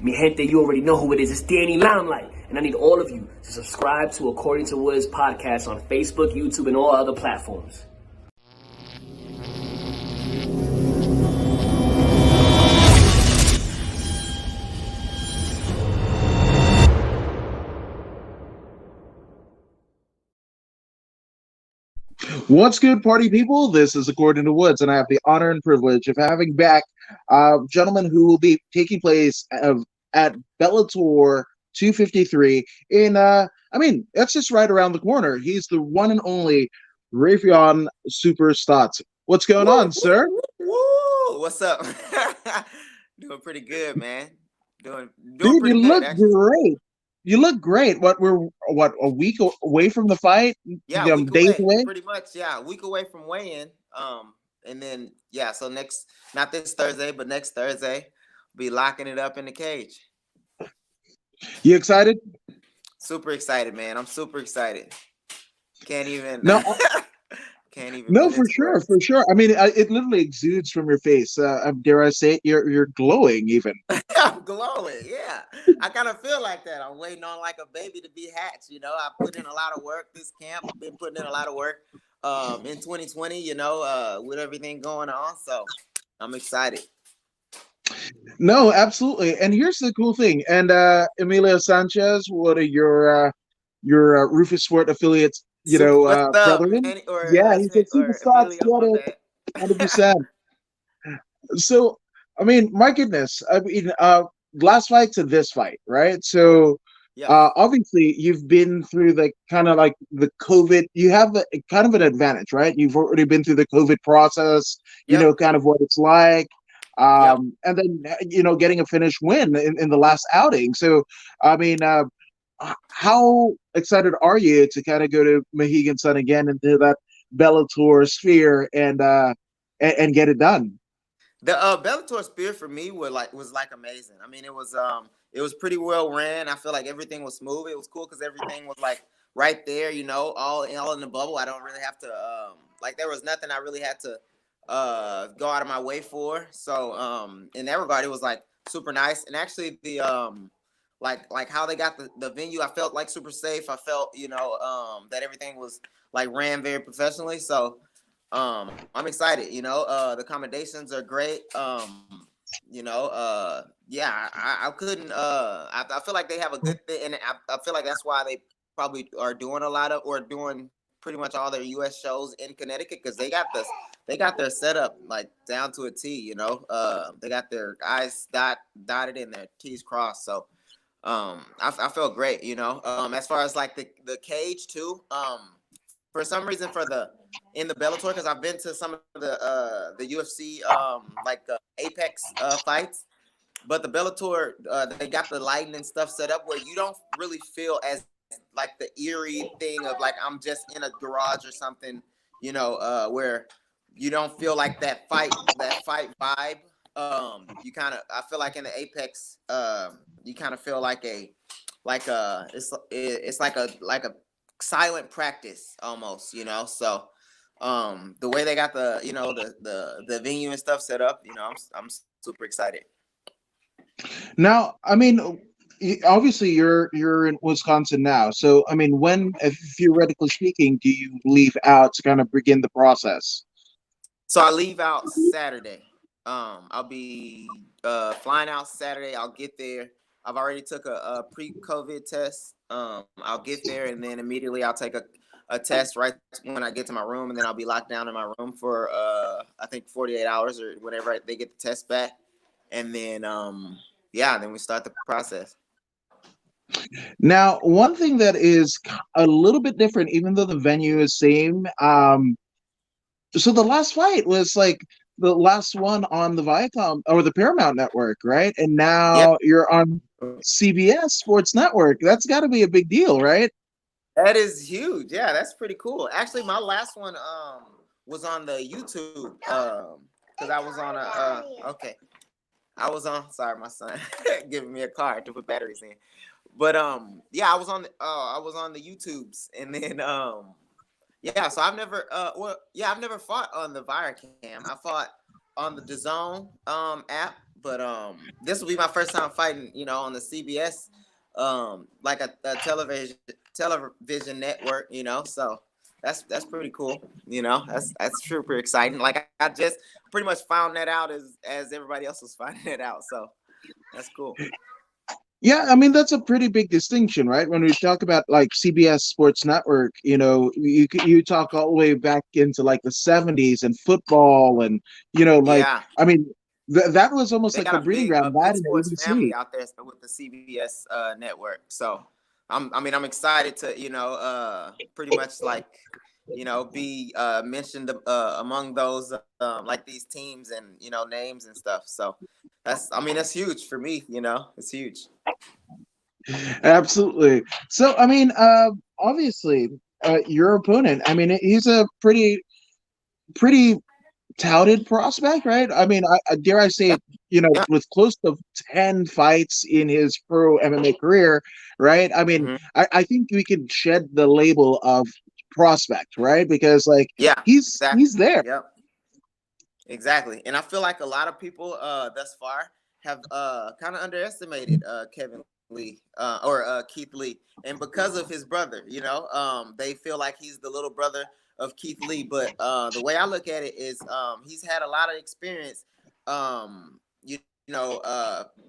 Mi gente, you already know who it is. It's Danny Limelight. And I need all of you to subscribe to According to Woods podcast on Facebook, YouTube, and all other platforms. What's good, party people? This is According to Woods, and I have the honor and privilege of having back a gentleman who will be taking place at Bellator 253 in, that's just right around the corner. He's the one and only Raufeon Super Stots. What's going Woo, on, sir? woo, woo. What's up? Doing pretty good, man. Doing Dude, you pretty good, look actually. great. You look great. We're a week away from the fight? Yeah, a week Days away, away? pretty much. Yeah, a week away from weigh-in. And then so not this Thursday, but next Thursday, be locking it up in the cage. You excited? Super excited, man. I'm super excited. Can't even. No, Can't even no, put for into sure, words. for sure. I mean, it literally exudes from your face. Dare I say it? You're glowing even. I'm glowing. Yeah, I kind of feel like that. I'm waiting on like a baby to be hatched. I put in a lot of work this camp. I've been putting in a lot of work in 2020. With everything going on, so I'm excited. No, absolutely. And here's the cool thing. And Emilio Sanchez, one of your Rufus Sport affiliates, Super, what's up, brethren. Manny or Yeah, he said super or stocks, Emilio? get My it, bad. 100%. So, I mean, my goodness. I mean, last fight to this fight, right? So, Yeah, obviously, you've been through the kind of like the COVID. You have kind of an advantage, right? You've already been through the COVID process. You know, yep, kind of what it's like. yep. And then getting a finished win in the last outing. So, I mean, how excited are you to kind of go to Mohegan Sun again into that Bellator sphere and get it done? The Bellator Spear for me was like amazing. I mean, it was pretty well ran. I feel like everything was smooth. It was cool because everything was like right there, all in the bubble. I don't really have to like there was nothing I really had to go out of my way for. So in that regard, it was like super nice. And actually like how they got the venue, I felt like super safe. I felt that everything was like ran very professionally. So I'm excited. The accommodations are great. Yeah, I couldn't. I feel like they have a good thing, and I feel like that's why they probably are doing a lot of or doing pretty much all their U.S. shows in Connecticut because they got their setup like down to a T. They got their I's dotted and their T's crossed. So I felt great. As far as like the cage too. For some reason in the Bellator because I've been to some of the UFC Apex fights, but the Bellator they got the lighting and stuff set up where you don't really feel as like the eerie thing of like I'm just in a garage or something, where you don't feel like that fight vibe. You kind of I feel like in the Apex, you kind of feel like it's like a silent practice almost, so the way they got the venue and stuff set up, I'm super excited. Now, I mean, obviously you're in Wisconsin now. So, I mean, when, theoretically speaking, do you leave out to kind of begin the process? So I leave out Saturday. I'll be flying out Saturday. I'll get there. I've already took a pre-COVID test. I'll get there and then immediately I'll take a test right when I get to my room, and then I'll be locked down in my room for I think 48 hours or whenever they get the test back, and then then we start the process. Now, one thing that is a little bit different, even though the venue is same, so the last fight was like the last one on the Viacom or the Paramount Network, right? And Yep. now you're on CBS Sports Network. That's got to be a big deal, right? That is huge. Yeah, that's pretty cool. Actually, my last one was on the YouTube because I was on okay. I was on sorry, my son giving me a card to put batteries in. But I was on the YouTubes, and then so I've never fought on the Viacam. I fought on the DAZN app, but this will be my first time fighting, on the CBS, like a television network, so that's pretty cool, that's super exciting. Like I just pretty much found that out as everybody else was finding it out, so that's cool. Yeah, I mean that's a pretty big distinction, right? When we talk about like CBS Sports Network, you talk all the way back into like the '70s and football, and like Yeah, I mean that was almost they like the got a breeding big ground. big That and sports ABC. family out there with the CBS network. So I'm excited to pretty much like be mentioned among those like these teams and names and stuff. So that's huge for me. It's huge. Absolutely. So I mean, obviously, your opponent. I mean, he's a pretty touted prospect, right? I mean, dare I say Yeah, it, yeah. with close to 10 fights in his pro MMA career, right? I mean, Hmm. I think we could shed the label of prospect, right? Because like Yeah, he's exactly. there. Yep. Exactly. And I feel like a lot of people thus far have kind of underestimated Kevin Lee or Keith Lee. And because of his brother, they feel like he's the little brother of Keith Lee. But the way I look at it is he's had a lot of experience, you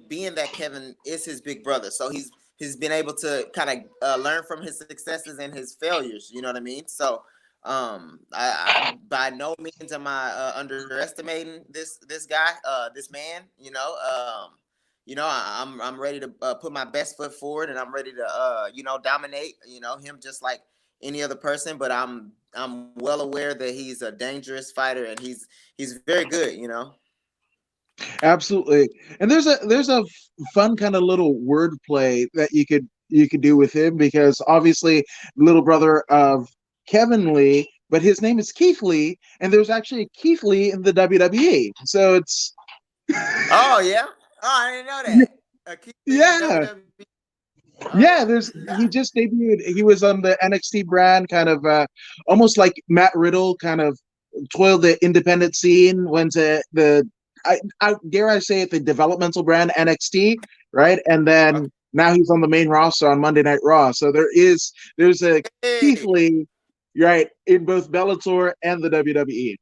being that Kevin is his big brother. So he's been able to kind of learn from his successes and his failures. You know what I mean? So I by no means am I underestimating this guy, this man. I'm ready to put my best foot forward, and I'm ready to dominate. Him just like any other person, but I'm well aware that he's a dangerous fighter, and he's very good. Absolutely. And there's a fun kind of little wordplay that you could do with him because obviously little brother of Kevin Lee, but his name is Keith Lee, and there's actually a Keith Lee in the WWE. So it's Oh yeah, I didn't know that. Keith Lee in the yeah. WWE. Oh Yeah, yeah. there's he just debuted. He was on the NXT brand, kind of almost like Matt Riddle, kind of toiled the independent scene, went to I dare I say it, the developmental brand NXT, right? And then now he's on the main roster on Monday Night Raw. So there's a Keith Okay. Lee, right, in both Bellator and the WWE.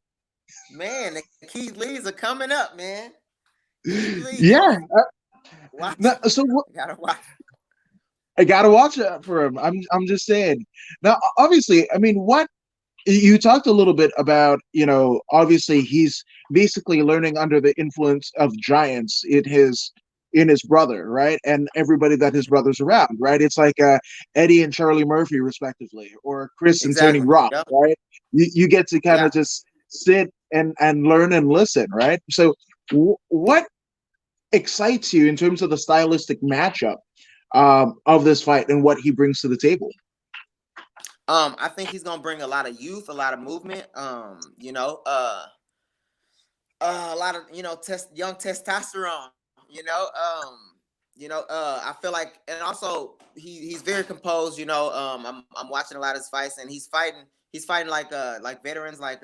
Man, the Keith Lees are coming up, man. Keith Lee, Yeah. watch. So I gotta watch. I gotta watch it for him. I'm just saying. Now, obviously, I mean, what you talked a little bit about, obviously he's basically learning under the influence of giants in his brother, right? And everybody that his brother's around, right? It's like Eddie and Charlie Murphy, respectively, or Chris and Tony Exactly. Rock, Yep. right? You get to kind Yeah. of just sit and learn and listen, right? So, what excites you in terms of the stylistic matchup of this fight and what he brings to the table? I think he's gonna bring a lot of youth, a lot of movement. A lot of young testosterone. You know, I feel like, and also he's very composed. I'm watching a lot of his fights, and he's fighting like veterans like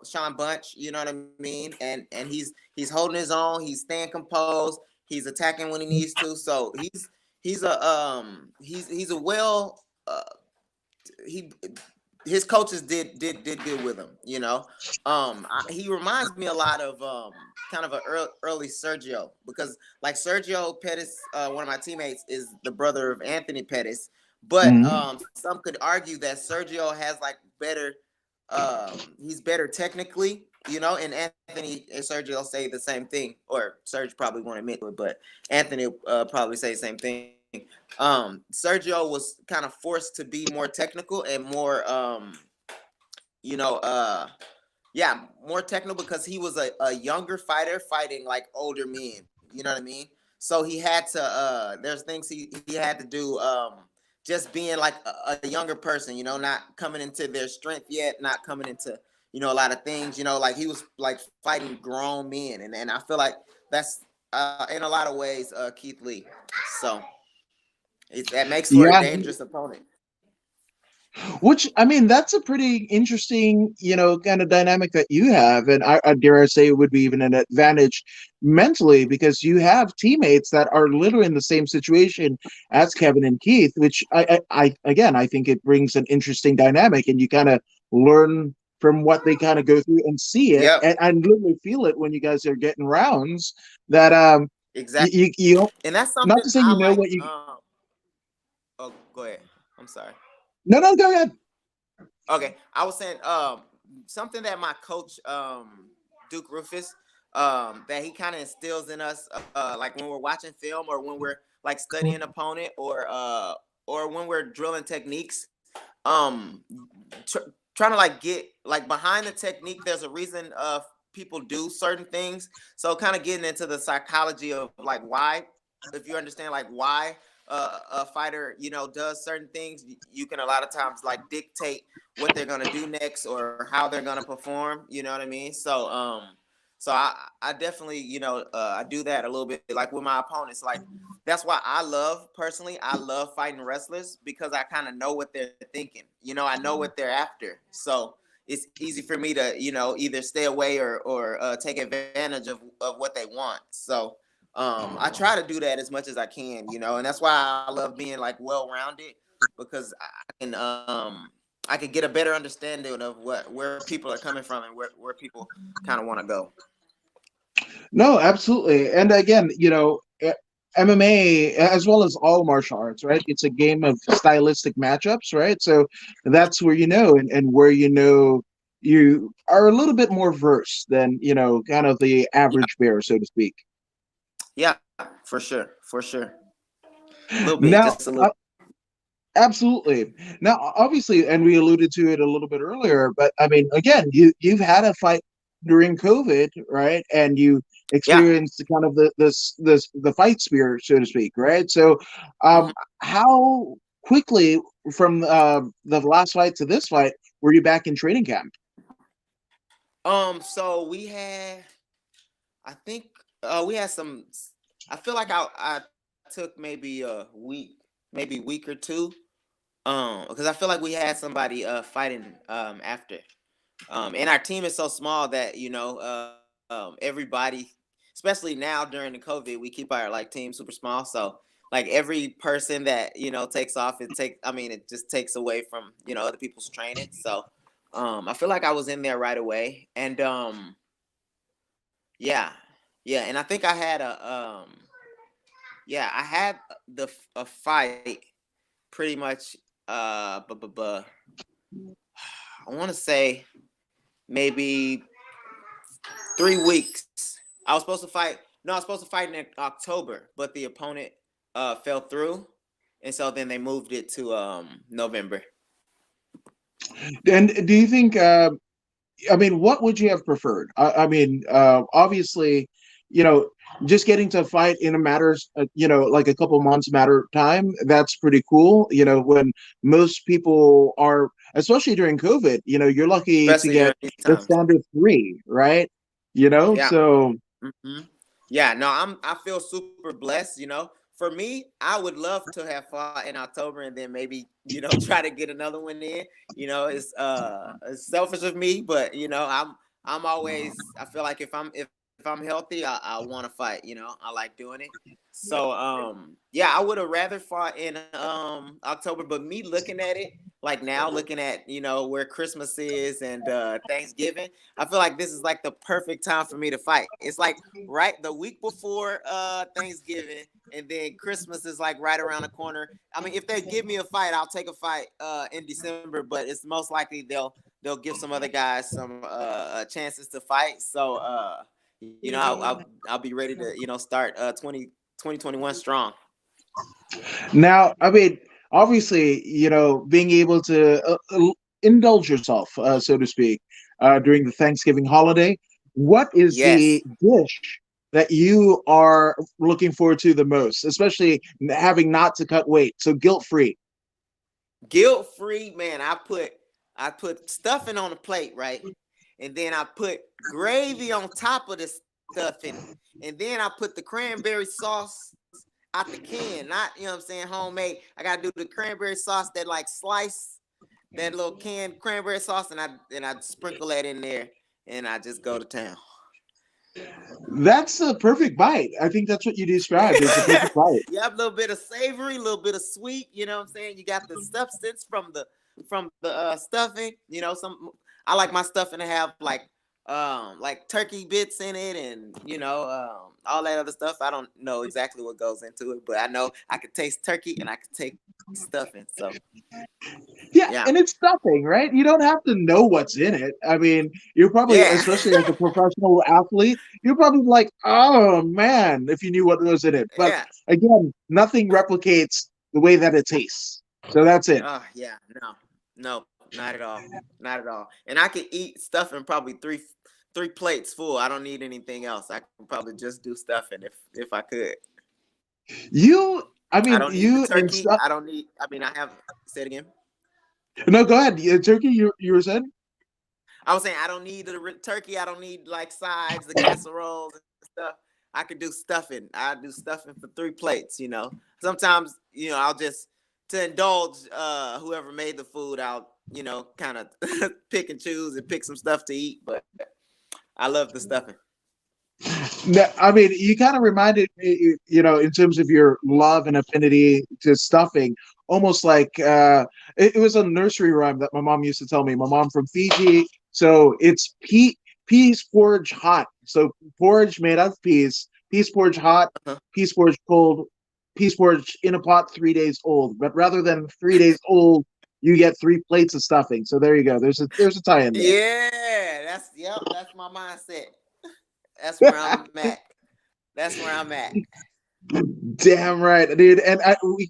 Sean Bunch. You know what I mean? And he's holding his own. He's staying composed. He's attacking when he needs to. So he's a well. He his coaches did good with him. He reminds me a lot of kind of an early Sergio, because like Sergio Pettis, one of my teammates, is the brother of Anthony Pettis, but Mhm. some could argue that Sergio has like better, he's better technically. And Anthony and Sergio say the same thing, or Serge probably won't admit to it, but Anthony probably say the same thing. Sergio was kind of forced to be more technical and more you know yeah, more technical, because he was a younger fighter fighting like older men. You know what I mean? So he had to there's things he had to do, just being like a younger person, not coming into their strength yet, not coming into a lot of things, like he was like fighting grown men, and I feel like that's in a lot of ways Keith Lee. So that makes for a Yeah, dangerous opponent. Which, I mean, that's a pretty interesting, kind of dynamic that you have. And I dare I say it would be even an advantage mentally because you have teammates that are literally in the same situation as Kevin and Keith, which again, I think it brings an interesting dynamic and you kind of learn from what they kind of go through and see it. Yep, And literally feel it when you guys are getting rounds that, exactly. you don't, And that's not something to say I you know like. what you, Oh, go ahead. I'm sorry. no, go ahead. Okay, I was saying something that my coach Duke Rufus that he kind of instills in us like when we're watching film or when we're like studying an opponent or when we're drilling techniques um trying to like get like behind the technique. There's a reason people do certain things, so kind of getting into the psychology of like why, if you understand like why a fighter does certain things, you can a lot of times like dictate what they're gonna do next or how they're gonna perform. You know what I mean? So I definitely I do that a little bit like with my opponents. Like that's why I love fighting wrestlers because I kind of know what they're thinking. I know what they're after. So it's easy for me to either stay away or take advantage of what they want. So I try to do that as much as I can, and that's why I love being like well rounded because I can get a better understanding of where people are coming from and where people kind of want to go. No, absolutely. And again, MMA as well as all martial arts, right? It's a game of stylistic matchups, right? So that's where and where you are a little bit more versed than, kind of the Yeah, average bear, so to speak. yeah, for sure, for sure. A little bit, Now, just a little. absolutely. Now, obviously, and we alluded to it a little bit earlier, but I mean, again, you've had a fight during COVID, right? And you Yeah. experienced kind of the fight spirit, so to speak, right? So, Mhm. how quickly from the last fight to this fight were you back in training camp? So we had, I think, we had some. I feel like I took maybe a week, maybe week or two, because I feel like we had somebody fighting after. And our team is so small that everybody, especially now during the COVID, we keep our like team super small. So like every person that takes off, it just takes away from other people's training. So I feel like I was in there right away, and yeah, yeah, and I think I had I had a fight pretty much I want to say maybe 3 weeks. I was supposed to fight. No, I was supposed to fight in October, but the opponent fell through, and so then they moved it to November. And do you think? I mean, what would you have preferred? I mean, obviously, you know, just getting to fight in a matters, like a couple months matter of time. That's pretty cool. When most people are, especially during COVID, you're lucky to Especially get during these the times. standard three, right? Yeah. So hmm Yeah. No, I feel super blessed. For me, I would love to have fought in October and then maybe try to get another one in. It's selfish of me, but I'm always. I feel like if I'm healthy, I want to fight. I like doing it. So yeah, I would have rather fought in October, but me looking at it like now, looking at where Christmas is and Thanksgiving, I feel like this is like the perfect time for me to fight. It's like right the week before Thanksgiving, and then Christmas is like right around the corner. I mean, if they give me a fight, I'll take a fight in December, but it's most likely they'll give some other guys some chances to fight. So I'll be ready to start 2021 strong. now, I mean, obviously, being able to indulge yourself, so to speak, during the Thanksgiving holiday. What is the Yes. dish that you are looking forward to the most, especially having not to cut weight, so guilt free? Guilt free, man. I put stuffing on the plate, right? And then I put gravy on top of the stuffing. And then I put the cranberry sauce out the can. Not, what I'm saying, homemade. I gotta do the cranberry sauce that like slice. that little canned cranberry sauce, and I sprinkle that in there, and I just go to town. That's a perfect bite. I think that's what you described. It's a perfect bite. You have a little bit of savory, a little bit of sweet. You know what I'm saying? You got the substance from the stuffing. You know, I like my stuffing to have like turkey bits in it, and all that other stuff. I don't know exactly what goes into it, but I know I could taste turkey and I could take stuffing. So Yeah, yeah, and it's stuffing, right? You don't have to know what's in it. I mean, you're probably, yeah, especially as a professional athlete, you're probably like, oh man, if you knew what was in it. But yeah. again, nothing replicates the way that it tastes. So that's it. Oh yeah, no, not at all, not at all. And I could eat stuffing probably three plates full. I don't need anything else. I can probably just do stuffing if I could. You, I I mean, don't need the you and turkey. stuff. I don't need. I mean, I have. Say it again. No, go ahead. Turkey, you were saying? I was saying I don't need the turkey. I don't need like sides, the casseroles and stuff. I could do stuffing. I do stuffing for 3 plates. Sometimes I'll just to indulge whoever made the food. I'll kind of pick and choose and pick some stuff to eat. But I love the stuffing. I mean, you kind of reminded me, in terms of your love and affinity to stuffing, almost like it was a nursery rhyme that my mom used to tell me. My mom from Fiji, so it's peas porridge hot. So porridge made out of peas porridge hot, Uh-huh. peas porridge cold, peas porridge in a pot 3 days old. But rather than 3 days old, you get 3 plates of stuffing. So there you go. There's a tie in there. Yeah, that's my mindset. That's where I'm at. That's where I'm at. Damn right, dude. And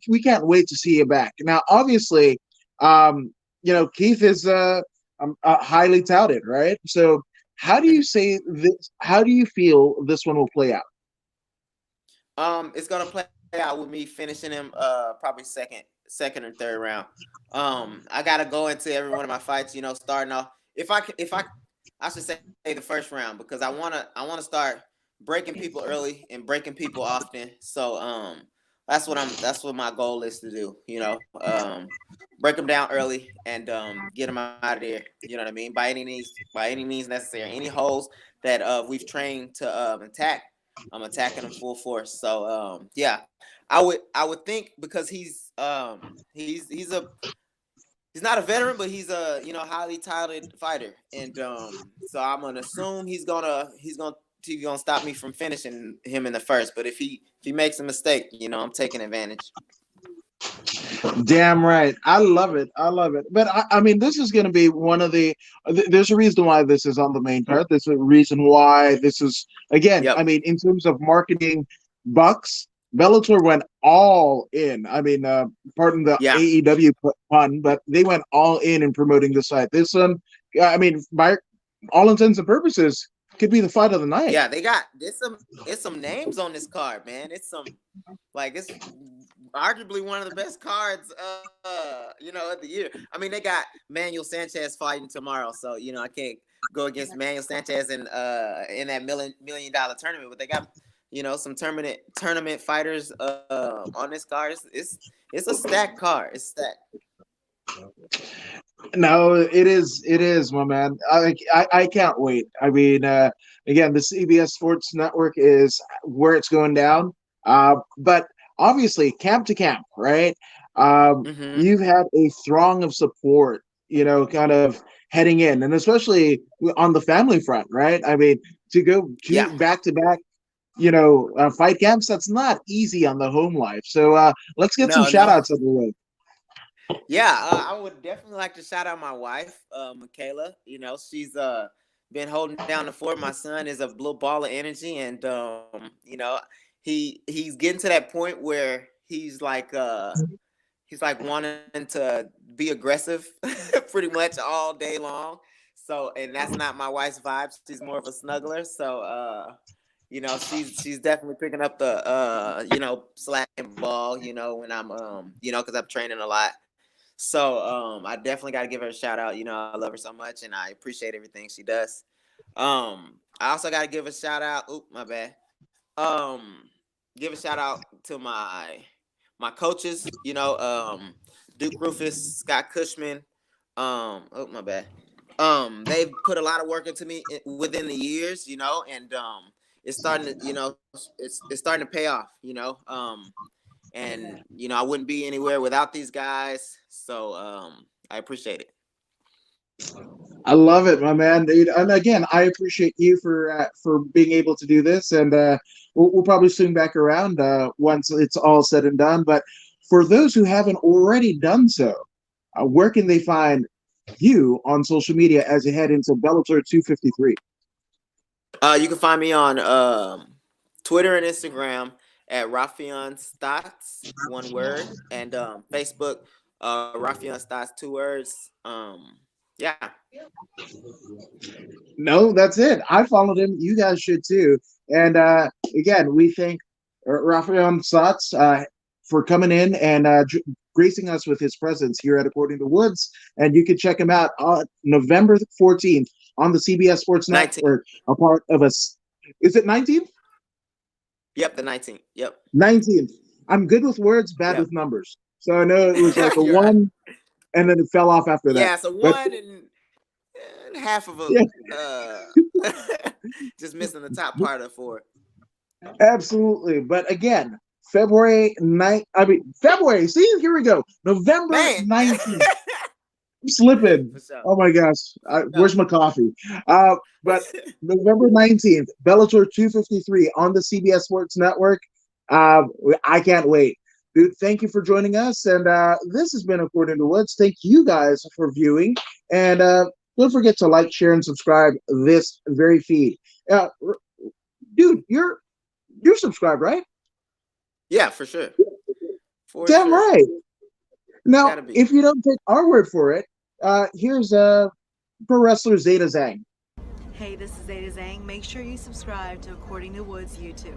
we can't wait to see you back. Now, obviously, Keith is highly touted, right? So, how do you say this? How do you feel this one will play out? It's gonna play out with me finishing him probably second or third round. I gotta go into every one of my fights, starting off. I should say the first round because I wanna start breaking people early and breaking people often. So that's what my goal is to do. Break them down early and get them out of there. You know what I mean? By any means necessary. Any holes that we've trained to attack, I'm attacking them full force. So yeah, I would think because he's not a veteran, but he's a highly talented fighter, and so I'm gonna assume he's gonna stop me from finishing him in the first. But if he makes a mistake, I'm taking advantage. Damn right. I love it. I love it. But I mean, this is going to be one of the. There's a reason why this is on the main card. There's a reason why this is again. I Yep. mean, in terms of marketing bucks, Bellator went all in. I mean, pardon the Yeah. AEW pun, but they went all in promoting this fight. This one, I mean, by all intents and purposes, could be the fight of the night. Yeah, it's some names on this card, man. It's arguably one of the best cards of the year. I mean, they got Manuel Sanchez fighting tomorrow, so I can't go against Manuel Sanchez in that million dollar tournament, but they got some tournament fighters on this card. It's a stacked card. It's stacked. No, it is. It is, my man. I can't wait. I mean, again, the CBS Sports Network is where it's going down. But obviously, camp to camp, right? Mm-hmm. You've had a throng of support, kind of heading in, and especially on the family front, right? I mean, to go Yeah. back to back, fight camps, that's not easy on the home life. So let's get some No, shout no. outs of the way. Yeah, I would definitely like to shout out my wife, Michaela. She's been holding down the fort. My son is a blue ball of energy, and he's getting to that point where he's like wanting to be aggressive pretty much all day long. So, and that's not my wife's vibe. She's more of a snuggler. So, she's definitely picking up the slacking ball. When I'm because I'm training a lot. So I definitely got to give her a shout out. I love her so much, and I appreciate everything she does. I also got to give a shout out. Oop, my bad. Give a shout out to my coaches. Duke Rufus, Scott Cushman, Oh my bad. They've put a lot of work into me within the years, and it's starting to, it's starting to pay off, and I wouldn't be anywhere without these guys, so I appreciate it. I love it, my man. Dude. And again, I appreciate you for being able to do this, and we'll probably swing back around once it's all said and done. But for those who haven't already done so, where can they find you on social media as you head into Bellator 253? You can find me on Twitter and Instagram at Raufeon Stots, one word, and Facebook, Raufeon Stots, two words. Yeah. No, that's it. I followed him. You guys should too. And again, we thank Raufeon Stots for coming in and gracing us with his presence here at According to Woods. And you can check him out on November 14th on the CBS Sports Network, a part of us. Is it 19th? Yep, the 19th. Yep. 19th. I'm good with words, bad with numbers. So I know it was like a one, and then it fell off after that. Yeah, so one and half of a just missing the top part of four. Absolutely. But again, February 9th. See, here we go. November 19th. I'm slipping. Oh my gosh. Where's my coffee? But November 19th, Bellator 253 on the CBS Sports Network. I can't wait. Dude, thank you for joining us. And this has been According to Woods. Thank you guys for viewing. And don't forget to like, share, and subscribe this very feed. Dude, you're subscribed, right? Yeah, for sure. Damn right. Now, if you don't take our word for it, here's pro wrestler Zeta Zhang. Hey, this is Zeta Zhang. Make sure you subscribe to According to Woods YouTube.